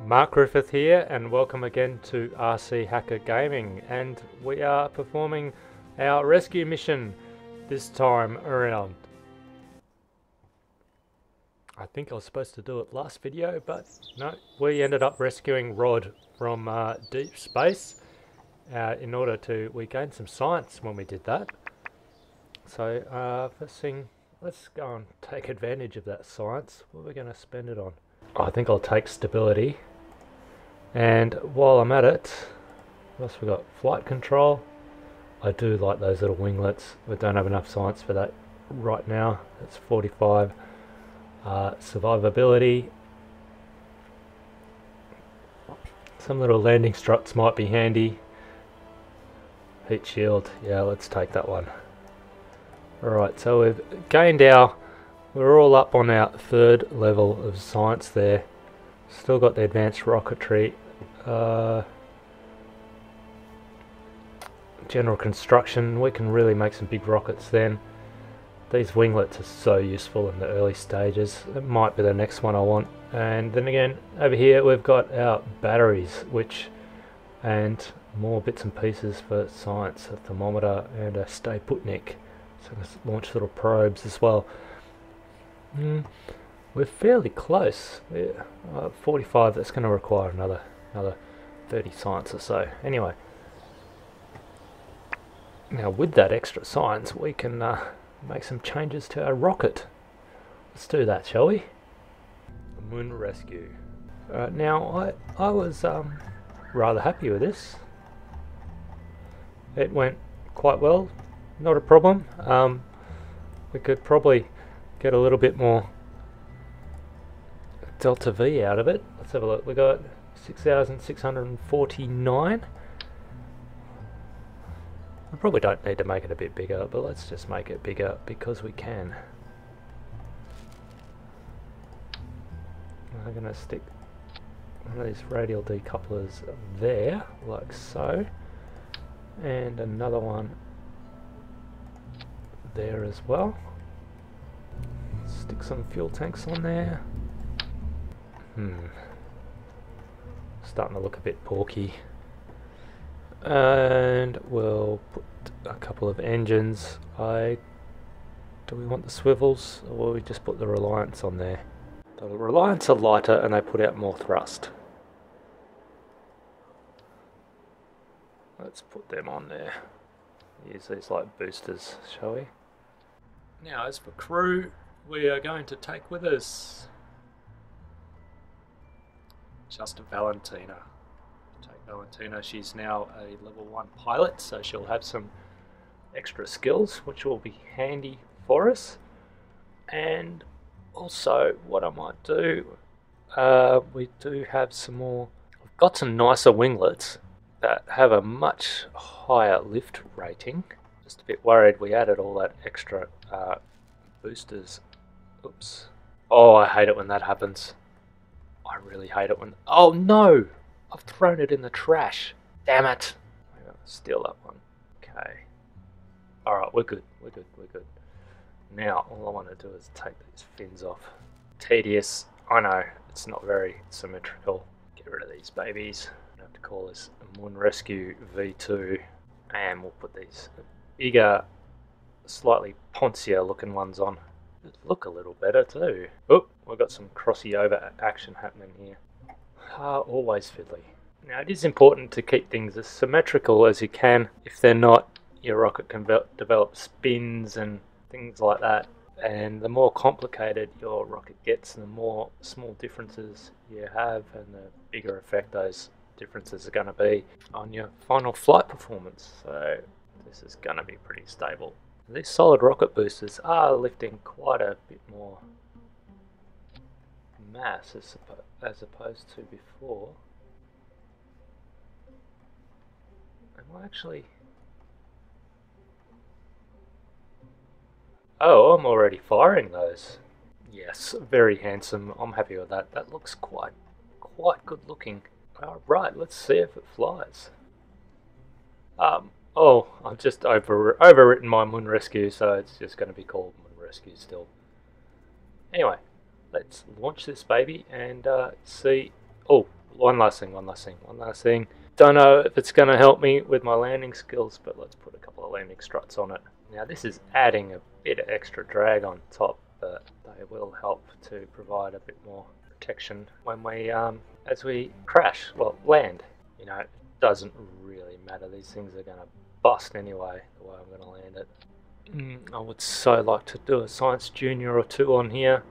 Mark Griffith here, and welcome again to RC Hacker Gaming, and we are performing our rescue mission this time around. I think I was supposed to do it last video, but no, we ended up rescuing Rod from deep space. We gained some science when we did that. So first thing, let's go and take advantage of that science. What are we going to spend it on? I think I'll take stability. And while I'm at it, what else we got? Flight control. I do like those little winglets. We don't have enough science for that right now. That's 45. Survivability. Some little landing struts might be handy. Heat shield. Yeah, let's take that one. Alright, so we've gained we're all up on our third level of science there. Still got the advanced rocketry. General construction, we can really make some big rockets then. These winglets are so useful in the early stages. It might be the next one I want. And then again, over here we've got our batteries, and more bits and pieces for science, a thermometer and a stay putnik. So let's launch little probes as well. We're fairly close. 45, that's going to require another 30 science or so. Anyway, now with that extra science we can make some changes to our rocket. Let's do that, shall we? Moon rescue. Now I was rather happy with this. It went quite well, not a problem. We could probably get a little bit more delta V out of it. Let's have a look. We got 6,649. We probably don't need to make it a bit bigger, but let's just make it bigger because we can. I'm going to stick one of these radial decouplers there, like so, and another one there as well. Stick some fuel tanks on there. Starting to look a bit porky. And we'll put a couple of engines. Do we want the swivels, or will we just put the Reliance on there? The Reliance are lighter and they put out more thrust. Let's put them on there. Use these like boosters, shall we? Now as for crew, we are going to take with us just Valentina. Take Valentina, she's now a level 1 pilot, so she'll have some extra skills which will be handy for us. And also what I might do, we do have some more, we've got some nicer winglets that have a much higher lift rating. Just a bit worried we added all that extra boosters. Oops. Oh, I hate it when that happens. I really hate it when... Oh no! I've thrown it in the trash. Damn it. I'm going to steal that one. Okay. Alright, we're good. We're good. Now, all I want to do is take these fins off. Tedious. I know, it's not very symmetrical. Get rid of these babies. I have to call this Moon Rescue V2. And we'll put these bigger, slightly poncier looking ones on. Look a little better too. Oh, we've got some crossy over action happening here. Always fiddly. Now it is important to keep things as symmetrical as you can. If they're not, your rocket can develop spins and things like that. And the more complicated your rocket gets, the more small differences you have, and the bigger effect those differences are going to be on your final flight performance. So this is going to be pretty stable. These solid rocket boosters are lifting quite a bit more mass as opposed to before. Am I actually... Oh, I'm already firing those. Yes, very handsome. I'm happy with that. That looks quite good looking. Alright, let's see if it flies. Oh, I've just overwritten my Moon Rescue, so it's just going to be called Moon Rescue still. Anyway, let's launch this baby and see... Oh, one last thing. Don't know if it's going to help me with my landing skills, but let's put a couple of landing struts on it. Now this is adding a bit of extra drag on top, but they will help to provide a bit more protection when we, as we crash, well, land. You know, it doesn't really matter. These things are going to bust anyway, the way I'm going to land it. I would so like to do a Science Junior or two on here.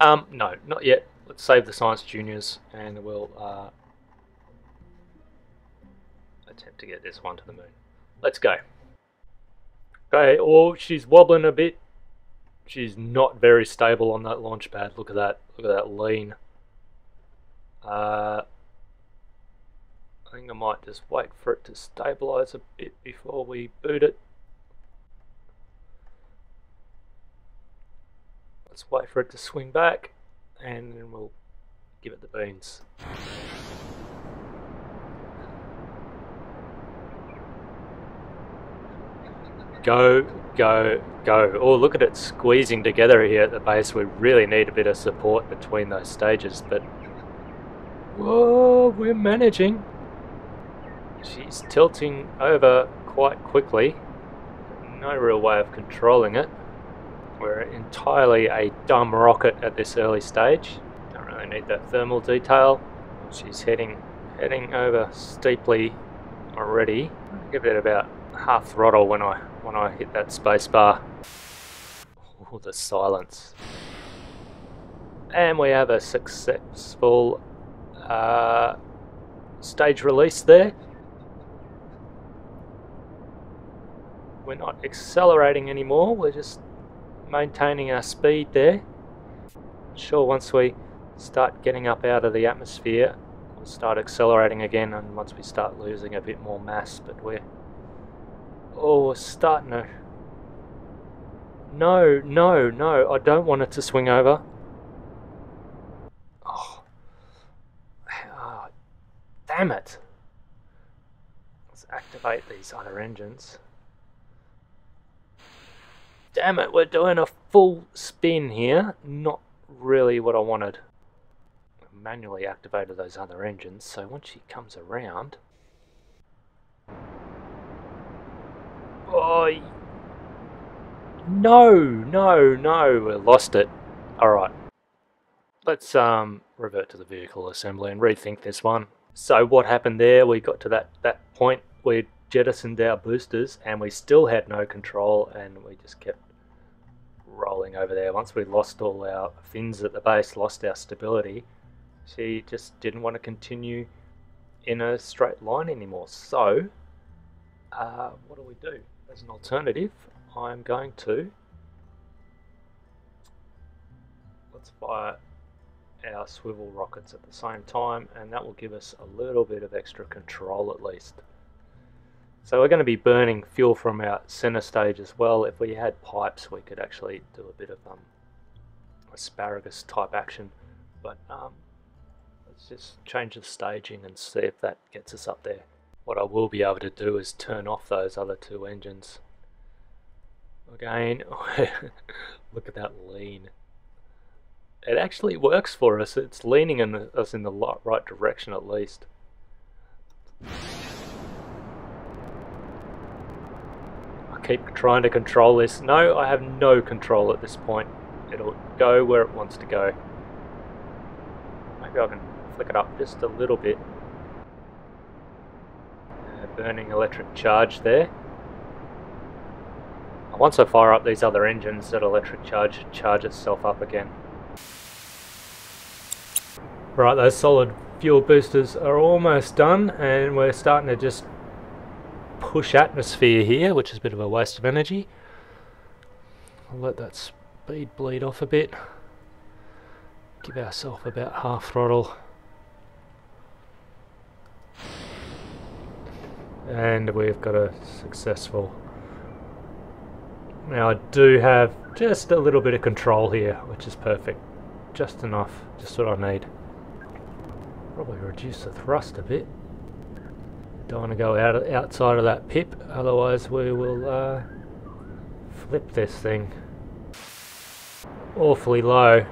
No, not yet. Let's save the Science Juniors and we'll attempt to get this one to the moon. Let's go. Okay, oh, she's wobbling a bit. She's not very stable on that launch pad. Look at that. Look at that lean. I think I might just wait for it to stabilize a bit before we boot it. Let's wait for it to swing back and then we'll give it the beans. Go, go, go. Oh, look at it squeezing together here at the base. We really need a bit of support between those stages, but whoa, we're managing. She's tilting over quite quickly. No real way of controlling it. We're entirely a dumb rocket at this early stage. Don't really need that thermal detail. She's heading over steeply already. I'll give it about half throttle when I hit that space bar. Oh, the silence. And we have a successful stage release there. We're not accelerating anymore, we're just maintaining our speed there. Sure, once we start getting up out of the atmosphere, we'll start accelerating again, and once we start losing a bit more mass, but we're starting to... No, no, no, I don't want it to swing over. Oh, damn it. Let's activate these other engines. Damn it, we're doing a full spin here. Not really what I wanted. I manually activated those other engines, so once she comes around... Oh, no, no, no, we lost it. Alright. Let's revert to the vehicle assembly and rethink this one. So what happened there, we got to that point, we jettisoned our boosters and we still had no control and we just kept rolling over there. Once we lost all our fins at the base, lost our stability, she just didn't want to continue in a straight line anymore. So what do? As an alternative, I'm going to... Let's fire our swivel rockets at the same time, and that will give us a little bit of extra control at least. So we're going to be burning fuel from our center stage as well. If we had pipes, we could actually do a bit of asparagus type action, but let's just change the staging and see if that gets us up there. What I will be able to do is turn off those other two engines. Again, look at that lean. It actually works for us. It's leaning us in the right direction at least. I keep trying to control this. No, I have no control at this point. It'll go where it wants to go. Maybe I can flick it up just a little bit. Burning electric charge there. Once I fire up these other engines, that electric charge itself up again. Right, those solid fuel boosters are almost done, and we're starting to just push atmosphere here, which is a bit of a waste of energy. I'll let that speed bleed off a bit. Give ourselves about half throttle. And we've got a successful... Now I do have just a little bit of control here, which is perfect. Just enough, just what I need. Probably reduce the thrust a bit. Don't want to go outside of that pip, otherwise we will flip this thing. Awfully low.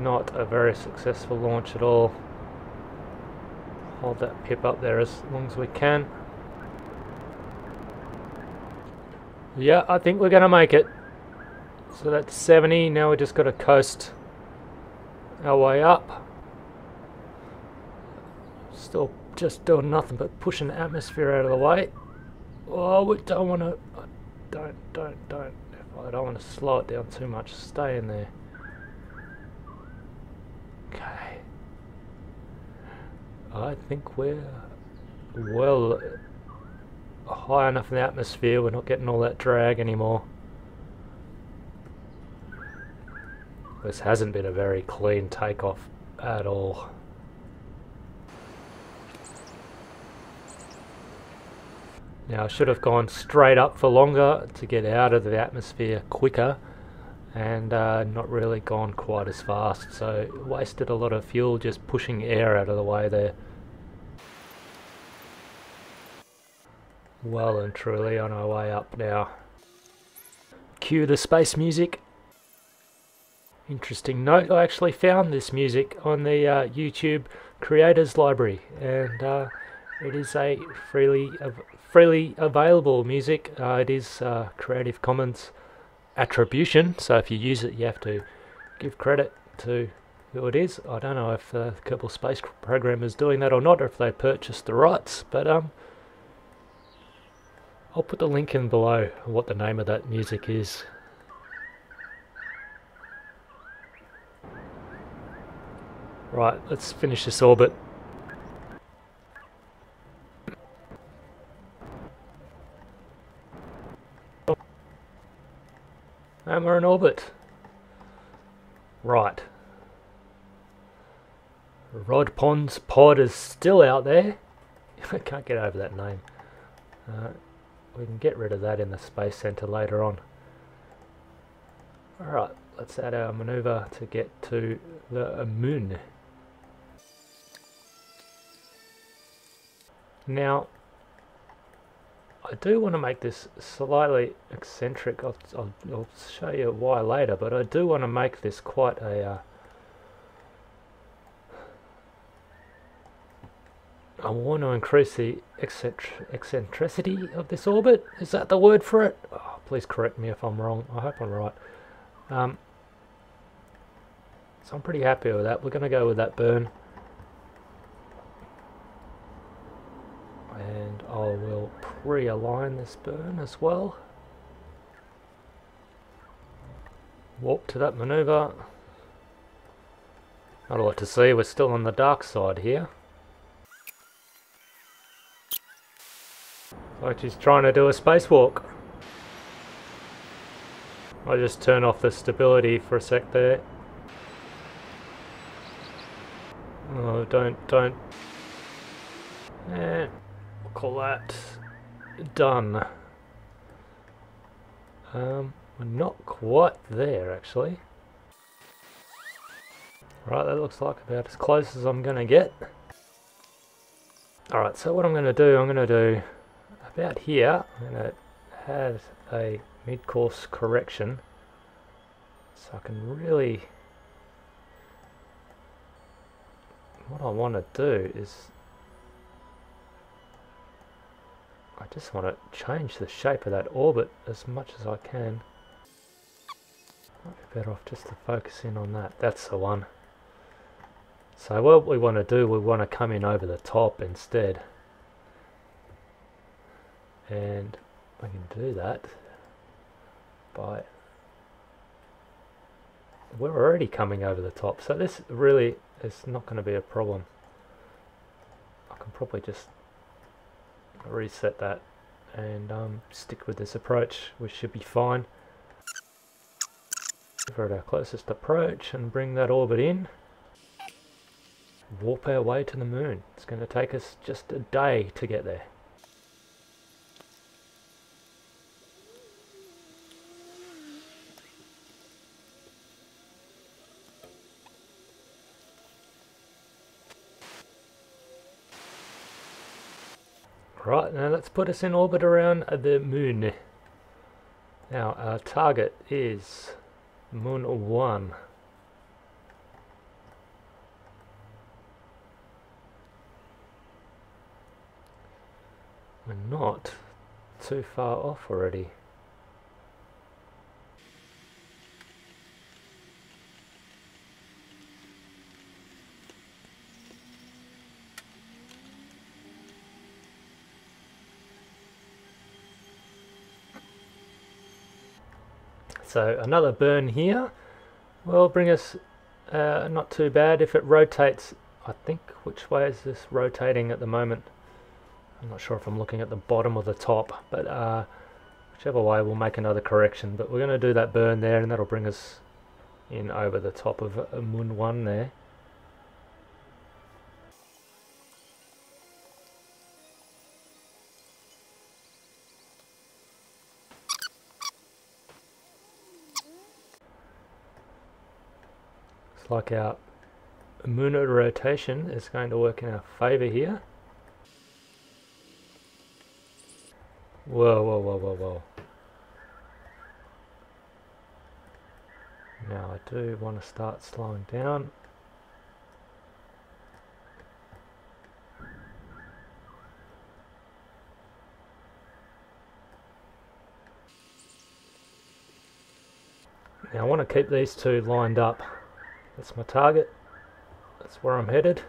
not a very successful launch at all. Hold that pip up there as long as we can. Yeah, I think we're going to make it. So that's 70, now we just got to coast our way up. Still just doing nothing but pushing the atmosphere out of the way. Oh, we don't want to, don't. I don't want to slow it down too much, stay in there. Okay. I think we're well high enough in the atmosphere, we're not getting all that drag anymore. This hasn't been a very clean takeoff at all. Now I should have gone straight up for longer to get out of the atmosphere quicker, and not really gone quite as fast, so wasted a lot of fuel just pushing air out of the way there. Well and truly on our way up now. Cue the space music. Interesting note, I actually found this music on the YouTube Creators Library, and it is a freely available music. It is Creative Commons attribution, so if you use it you have to give credit to who it is. I don't know if the Kerbal Space Program is doing that or not, or if they purchased the rights, but I'll put the link in below what the name of that music is. Right, let's finish this orbit. And we're in orbit. Right. Rod Pond's pod is still out there. I can't get over that name. We can get rid of that in the Space Center later on. Alright, let's add our maneuver to get to the moon. Now, I do want to make this slightly eccentric. I'll show you why later, but I do want to make this quite a I want to increase the eccentricity of this orbit. Is that the word for it? Oh, please correct me if I'm wrong. I hope I'm right. So I'm pretty happy with that. We're going to go with that burn. And I will pre-align this burn as well. Warp to that maneuver. Not a lot to see. We're still on the dark side here. Like she's trying to do a spacewalk. I'll just turn off the stability for a sec there. Oh, don't. Eh, we'll call that done. We're not quite there actually. Right, that looks like about as close as I'm gonna get. Alright, so what I'm gonna do about here, I'm going to have a mid-course correction so I can really, what I want to do is I just want to change the shape of that orbit as much as I can. Might be better off just to focus in on that. That's the one. So what we want to do, we want to come in over the top instead. And we can do that by, we're already coming over the top, so this really is not going to be a problem. I can probably just reset that and stick with this approach, which should be fine. We're at our closest approach and bring that orbit in. Warp our way to the moon. It's going to take us just a day to get there. Right, now let's put us in orbit around the moon. Now our target is Moon 1. we're not too far off already. So another burn here will bring us not too bad if it rotates. I think, which way is this rotating at the moment? I'm not sure if I'm looking at the bottom or the top, but whichever way we'll make another correction. But we're going to do that burn there, and that'll bring us in over the top of Mun 1 there. Looks like our Muna rotation is going to work in our favour here. Whoa, whoa, whoa, whoa, whoa. Now I do want to start slowing down. Now I want to keep these two lined up. That's my target. That's where I'm headed.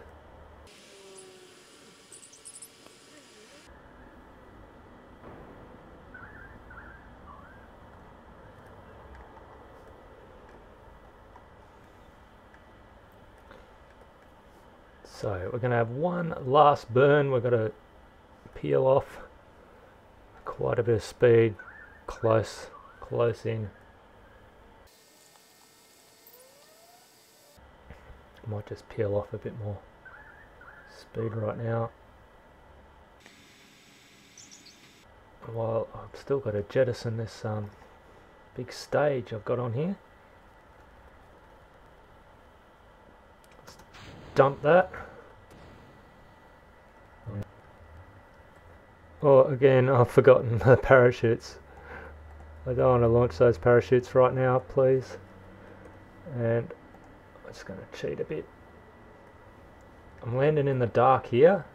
So we're going to have one last burn. We've got to peel off quite a bit of speed, close in. Might just peel off a bit more speed right now. While I've still got to jettison this big stage I've got on here. Let's dump that. Oh, again, I've forgotten the parachutes. I don't want to launch those parachutes right now, please. And I'm just going to cheat a bit. I'm landing in the dark here.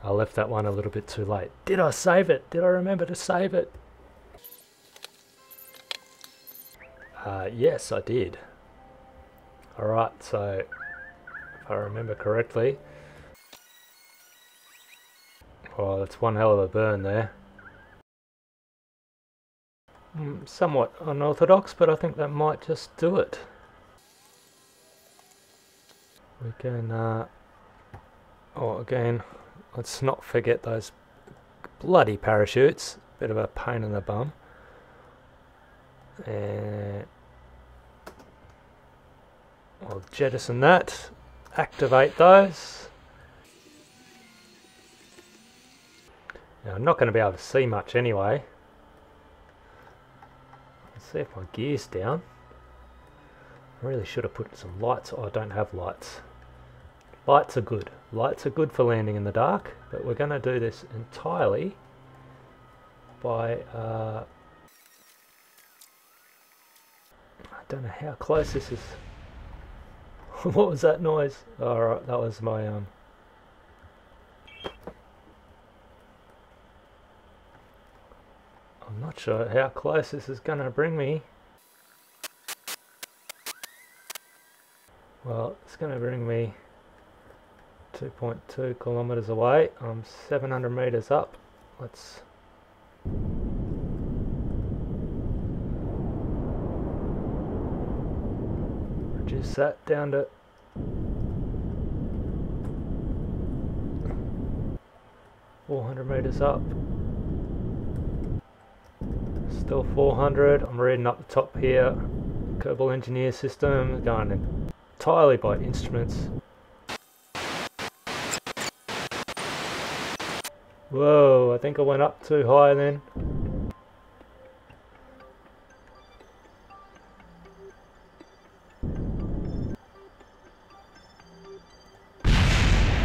I left that one a little bit too late. Did I save it? Did I remember to save it? Yes, I did. Alright, so if I remember correctly, oh, that's one hell of a burn there. Somewhat unorthodox, but I think that might just do it. We can, oh, again, let's not forget those bloody parachutes. Bit of a pain in the bum. And I'll jettison that, activate those. Now I'm not going to be able to see much anyway. Let's see if my gear's down. I really should have put some lights. Oh, I don't have lights. Lights are good. Lights are good for landing in the dark, but we're going to do this entirely by I don't know how close this is. What was that noise? Alright, that was my I'm not sure how close this is going to bring me. Well, it's going to bring me 2.2 kilometers away. I'm 700 meters up. Let's reduce that down to 400 meters up. Still 400. I'm reading up the top here. Kerbal engineer system, going entirely by instruments. Whoa, I think I went up too high then.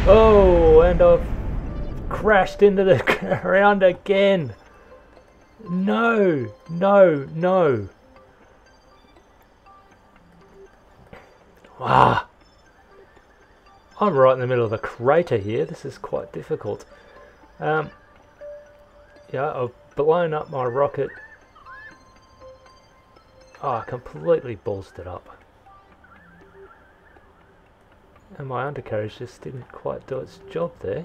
Oh, and I've crashed into the ground again. No! No! No! Ah! I'm right in the middle of a crater here. This is quite difficult. Yeah, I've blown up my rocket. Oh, completely ballsed it up. And my undercarriage just didn't quite do its job there.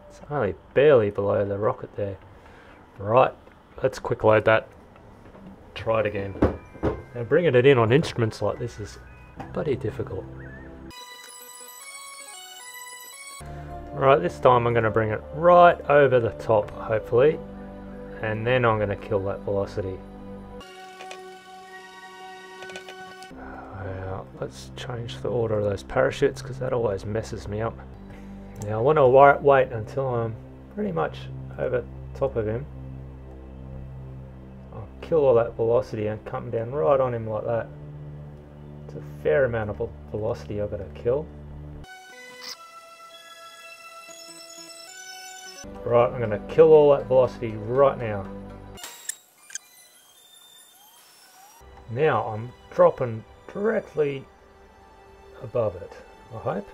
It's only barely below the rocket there. Right, let's quick load that. Try it again. Now bringing it in on instruments like this is bloody difficult. Right, this time I'm going to bring it right over the top, hopefully. And then I'm going to kill that velocity. Let's change the order of those parachutes because that always messes me up. Now I want to wait until I'm pretty much over top of him. I'll kill all that velocity and come down right on him like that. It's a fair amount of velocity I've got to kill. Right, I'm going to kill all that velocity right now. Now I'm dropping directly above it, I hope.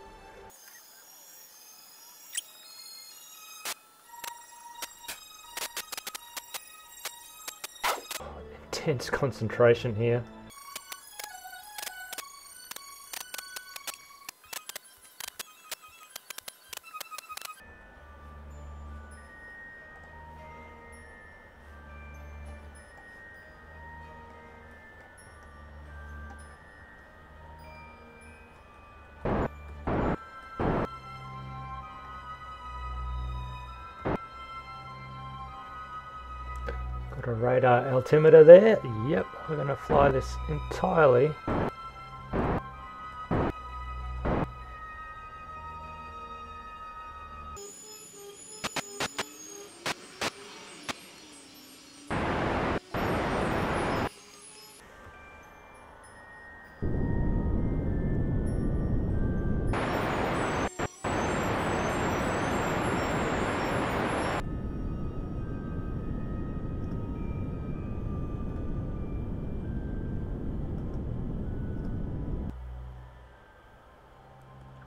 Intense concentration here. Got a radar altimeter there. Yep, we're going to fly this entirely.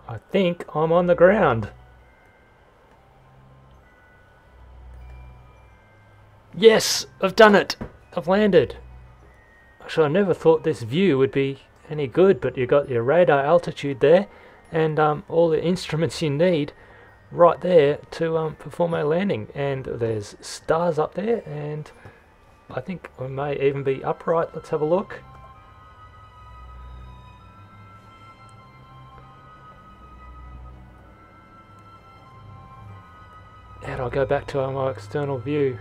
I think I'm on the ground. Yes, I've done it. I've landed. Actually, I never thought this view would be any good, but you got your radar altitude there and all the instruments you need right there to perform a landing. And there's stars up there, and I think we may even be upright. Let's have a look. And I'll go back to my external view.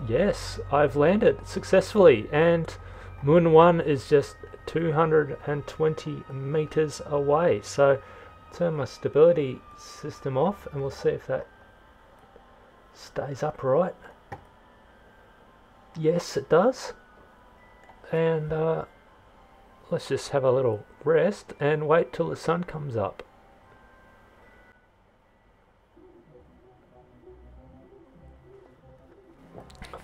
Yes, I've landed successfully, and Moon 1 is just 220 meters away. So turn my stability system off and we'll see if that stays upright. Yes, it does. And let's just have a little rest and wait till the sun comes up.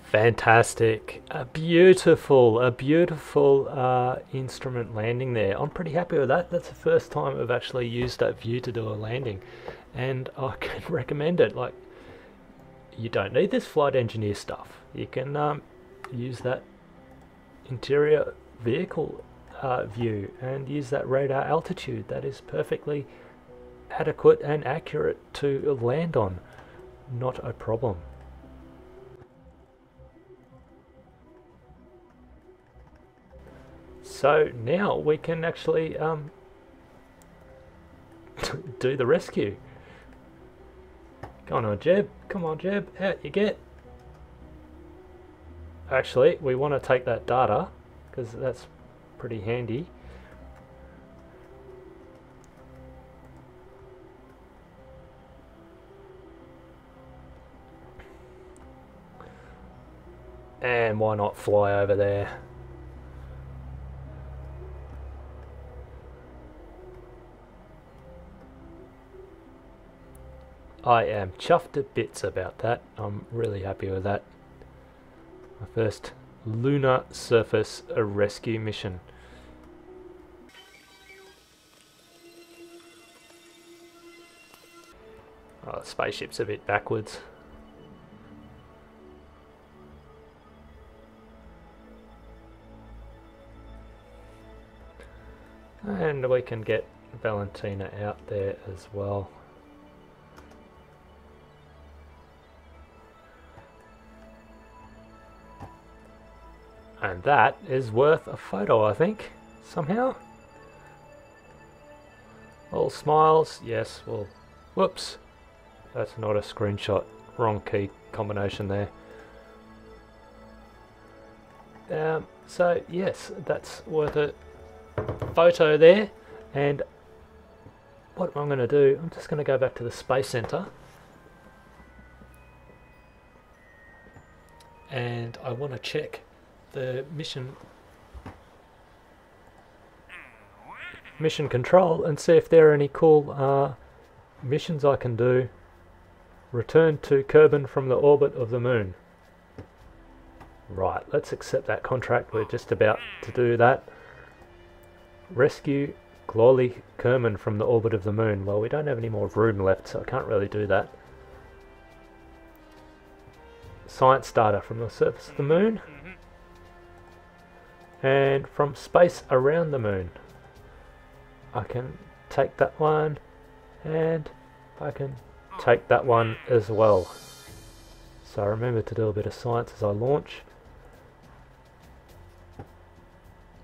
Fantastic. A beautiful instrument landing there. I'm pretty happy with that. That's the first time I've actually used that view to do a landing, and I can recommend it. Like, you don't need this flight engineer stuff. You can use that interior vehicle view and use that radar altitude. That is perfectly adequate and accurate to land on. Not a problem. So now we can actually do the rescue. Come on, Jeb. Come on, Jeb. Out you get. Actually, we want to take that data because that's pretty handy. And why not fly over there? I am chuffed to bits about that. I'm really happy with that. My first lunar surface rescue mission. Oh, the spaceship's a bit backwards. And we can get Valentina out there as well. And that is worth a photo, I think, somehow. All smiles, yes, well, whoops. That's not a screenshot, wrong key combination there. So yes, that's worth a photo there. And what I'm going to do, I'm just going to go back to the Space Center. And I want to check the mission control and see if there are any cool missions I can do. Return to Kerbal from the orbit of the moon. Right, let's accept that contract. We're just about to do that. Rescue Glorly Kerbal from the orbit of the moon. Well, we don't have any more room left, so I can't really do that. Science data from the surface of the moon. And from space around the moon. I can take that one, and I can take that one as well. So remember to do a bit of science as I launch.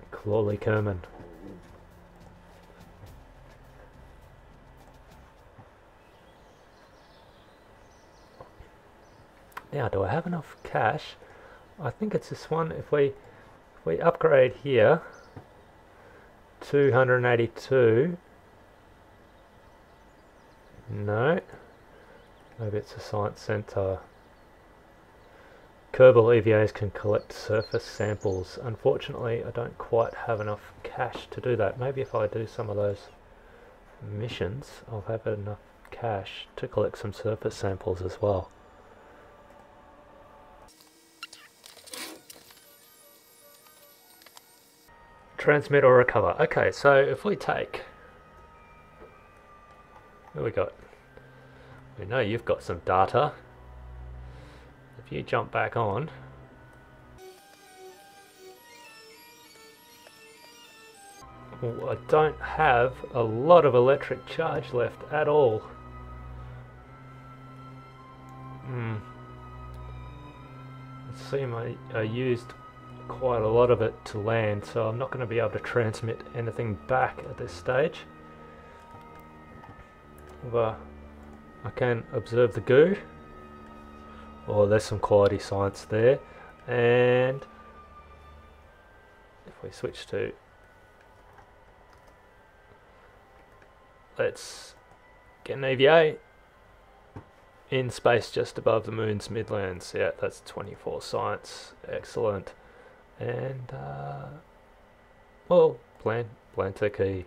Glorly Kerbal. Now, do I have enough cash? I think it's this one. If we upgrade here, 282. No. Maybe it's a science center. Kerbal EVAs can collect surface samples. Unfortunately, I don't quite have enough cash to do that. Maybe if I do some of those missions, I'll have enough cash to collect some surface samples as well. Transmit or recover. Okay, so if we take... What we got? We know you've got some data. If you jump back on... Well, I don't have a lot of electric charge left at all. It seems I used quite a lot of it to land, so I'm not going to be able to transmit anything back at this stage. But I can observe the goo. Oh, there's some quality science there. And if we switch to, let's get an EVA in space just above the moon's midlands. Yeah, that's 24 science. Excellent. And well, plant a key,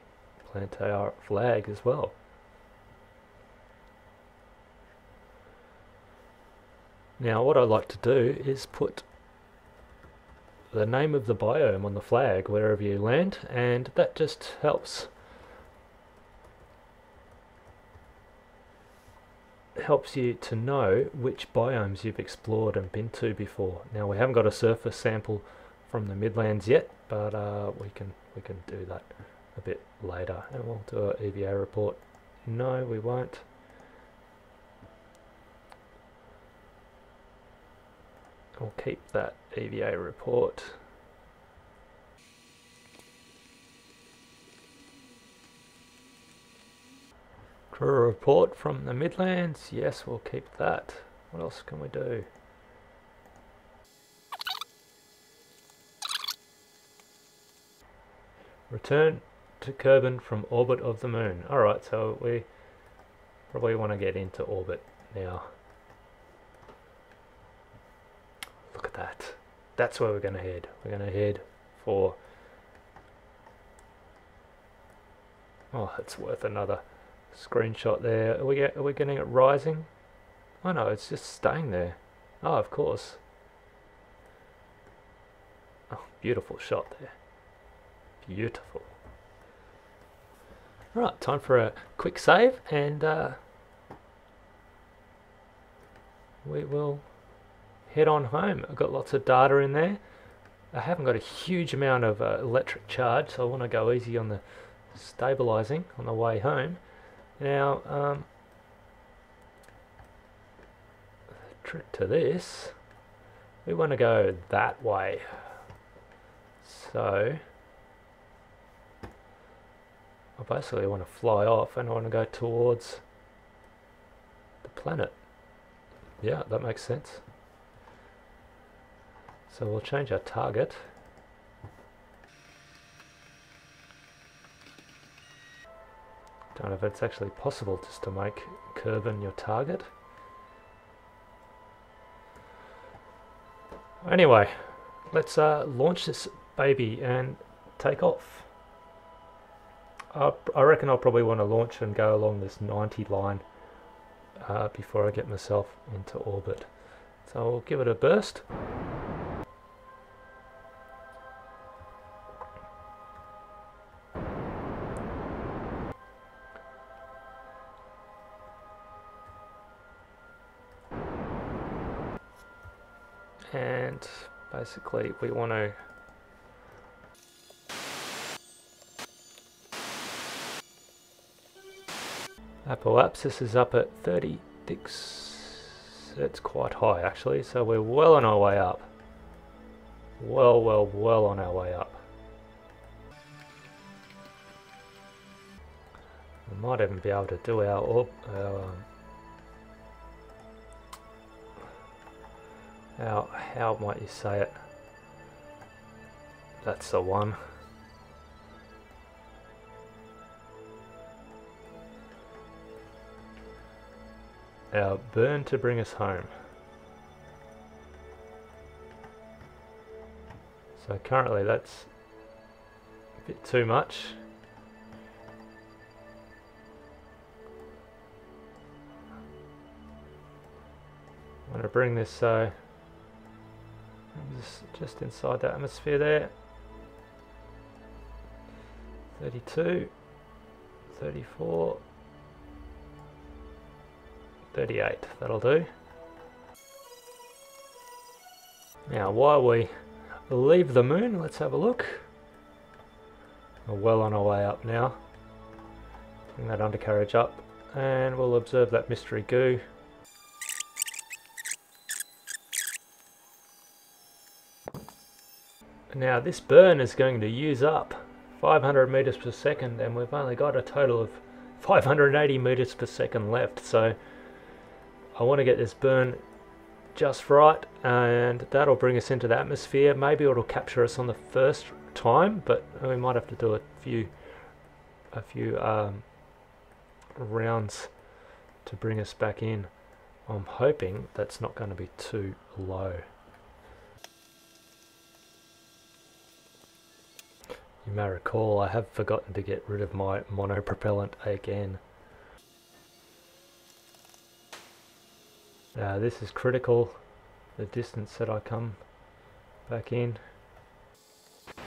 plant our flag as well. Now what I like to do is put the name of the biome on the flag wherever you land, and that just helps you to know which biomes you've explored and been to before. Now we haven't got a surface sample from the Midlands yet, but we can do that a bit later, and we'll do an EVA report. No, we won't. We'll keep that EVA report. Crew report from the Midlands. Yes, we'll keep that. What else can we do? Return to Kerbal from orbit of the moon. Alright, so we probably want to get into orbit now. Look at that. That's where we're going to head. We're going to head for... Oh, it's worth another screenshot there. Are we getting it rising? Oh no, it's just staying there. Oh, of course. Oh, beautiful shot there. Beautiful. Right, time for a quick save, and we will head on home. I've got lots of data in there. I haven't got a huge amount of electric charge, so I want to go easy on the stabilizing on the way home. Now, the trick to this, we want to go that way. So I basically want to fly off and I want to go towards the planet. Yeah, that makes sense. So we'll change our target. Don't know if it's actually possible just to make Kerbal your target. Anyway, let's launch this baby and take off. I reckon I'll probably want to launch and go along this 90 line before I get myself into orbit. So I'll give it a burst. And basically we want to apoapsis is up at 36. It's quite high actually, so we're well on our way up. Well on our way up. We might even be able to do our how might you say it? That's the one. Our burn to bring us home. So currently that's a bit too much. I'm going to bring this so just inside the atmosphere there. 32, 34, 38, that'll do. Now while we leave the moon, let's have a look. We're well on our way up now. Bring that undercarriage up and we'll observe that mystery goo. Now this burn is going to use up 500 meters per second and we've only got a total of 580 meters per second left, so I want to get this burn just right and that'll bring us into the atmosphere. Maybe it'll capture us on the first time, but we might have to do a few rounds to bring us back in. I'm hoping that's not going to be too low. You may recall I have forgotten to get rid of my monopropellant again. Now this is critical, the distance that I come back in. Let's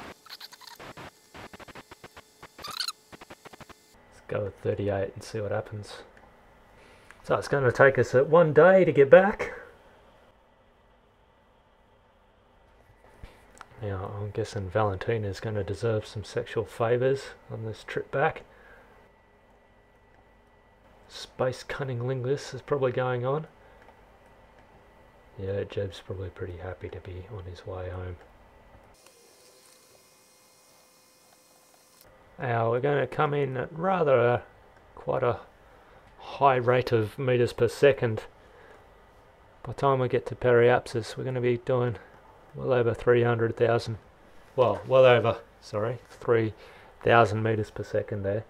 go with 38 and see what happens. So it's going to take us 1 day to get back. Now I'm guessing Valentina is going to deserve some sexual favours on this trip back. Space cunnilingus is probably going on. Yeah, Jeb's probably pretty happy to be on his way home. Now we're going to come in at rather quite a high rate of meters per second. By the time we get to periapsis, we're going to be doing well over 300,000. Well over, sorry, 3,000 meters per second there.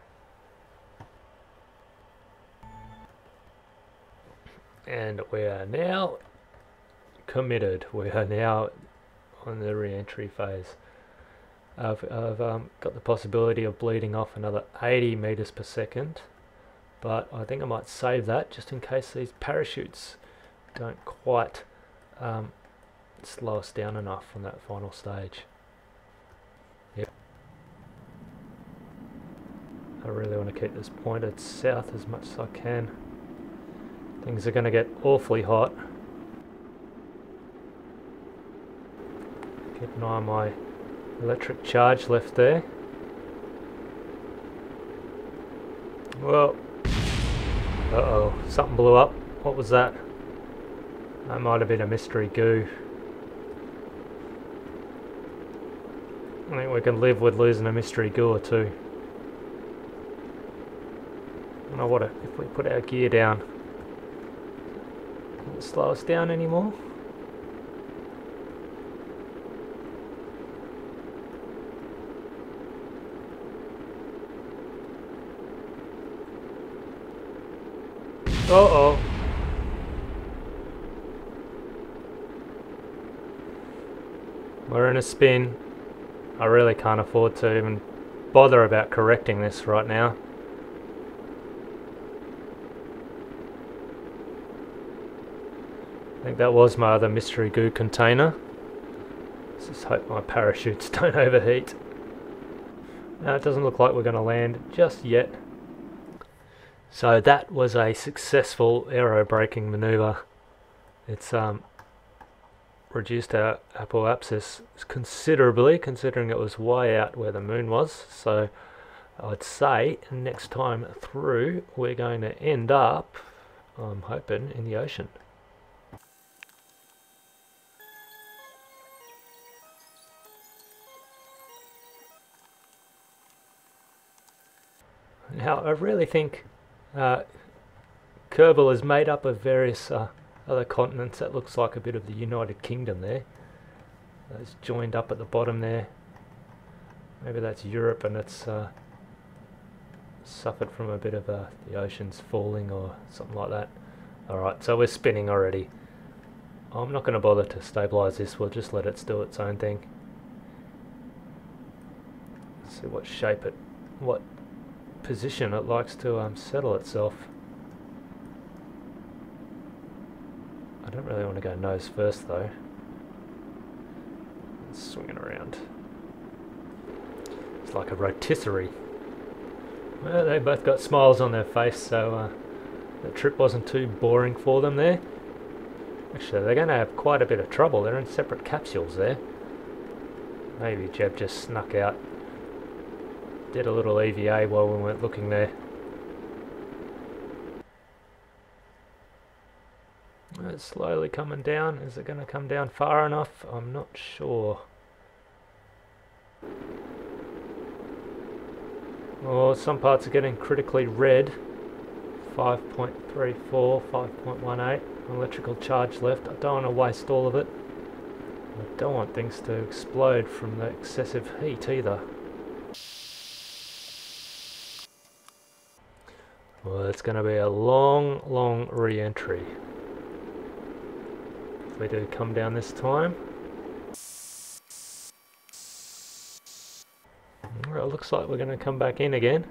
And we are now committed. We are now on the re-entry phase. I've got the possibility of bleeding off another 80 meters per second but I think I might save that just in case these parachutes don't quite slow us down enough on that final stage. Yep. I really want to keep this pointed south as much as I can. Things are going to get awfully hot. Keep an eye on my electric charge left there. Well, uh-oh, something blew up. What was that? That might have been a mystery goo. I think we can live with losing a mystery goo or two. I don't know what if we put our gear down. Will it slow us down anymore? Uh-oh. We're in a spin. I really can't afford to even bother about correcting this right now. I think that was my other mystery goo container. Let's just hope my parachutes don't overheat. No, it doesn't look like we're going to land just yet. So that was a successful aero braking maneuver. It's reduced our apoapsis considerably, considering it was way out where the moon was. So I'd say next time through we're going to end up, I'm hoping, in the ocean. Now I really think Kerbal is made up of various other continents. That looks like a bit of the United Kingdom there. It's joined up at the bottom there. Maybe that's Europe and it's suffered from a bit of the oceans falling or something like that. Alright, so we're spinning already. I'm not going to bother to stabilise this, we'll just let it do its own thing. Let's see what shape what position it likes to settle itself. I don't really want to go nose first though. Let's swing it around. It's like a rotisserie. Well, they both got smiles on their face, so the trip wasn't too boring for them there. Actually, they're going to have quite a bit of trouble. They're in separate capsules there. Maybe Jeb just snuck out. Did a little EVA while we weren't looking there. It's slowly coming down. Is it going to come down far enough? I'm not sure. Oh, some parts are getting critically red. 5.34, 5.18 electrical charge left. I don't want to waste all of it. I don't want things to explode from the excessive heat either. Well, it's going to be a long re-entry. If we do come down this time. Well, it looks like we're going to come back in again.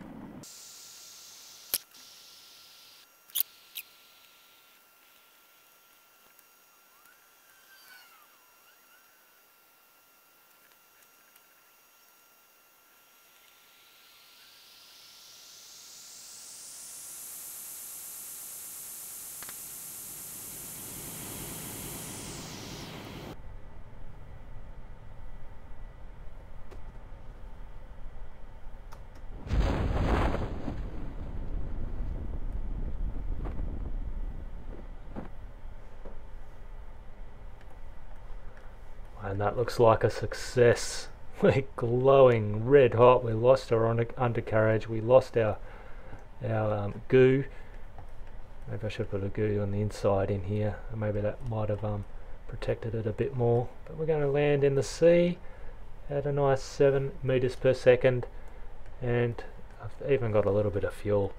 And that looks like a success. We're glowing red hot. We lost our undercarriage. We lost our goo. Maybe I should put a goo on the inside in here. Maybe that might have protected it a bit more. But we're going to land in the sea at a nice 7 meters per second. And I've even got a little bit of fuel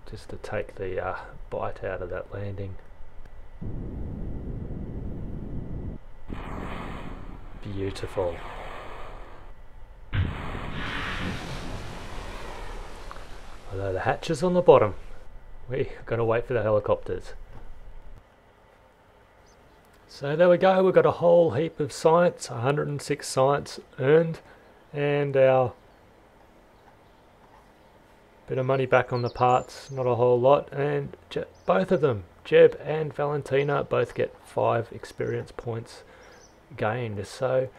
just to take the bite out of that landing. Beautiful. Although the hatch is on the bottom. We're going to wait for the helicopters. So there we go, we've got a whole heap of science, 106 science earned, and our bit of money back on the parts, not a whole lot, and both of them, Jeb and Valentina, both get 5 experience points gained. So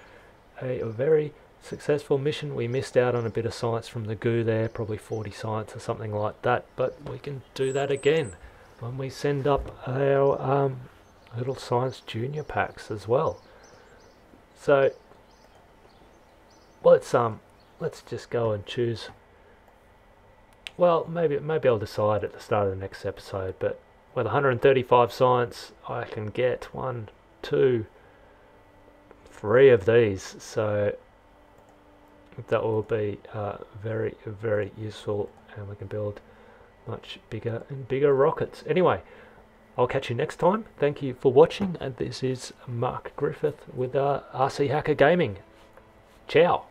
a very successful mission. We missed out on a bit of science from the goo there, probably 40 science or something like that, but we can do that again when we send up our little science junior packs as well. So let's just go and choose. Well, maybe I'll decide at the start of the next episode, but with 135 science I can get 1, 2, 3 of these, so that will be very, very useful, and we can build much bigger and bigger rockets. Anyway, I'll catch you next time. Thank you for watching, and this is Mark Griffith with RC Hacker Gaming. Ciao.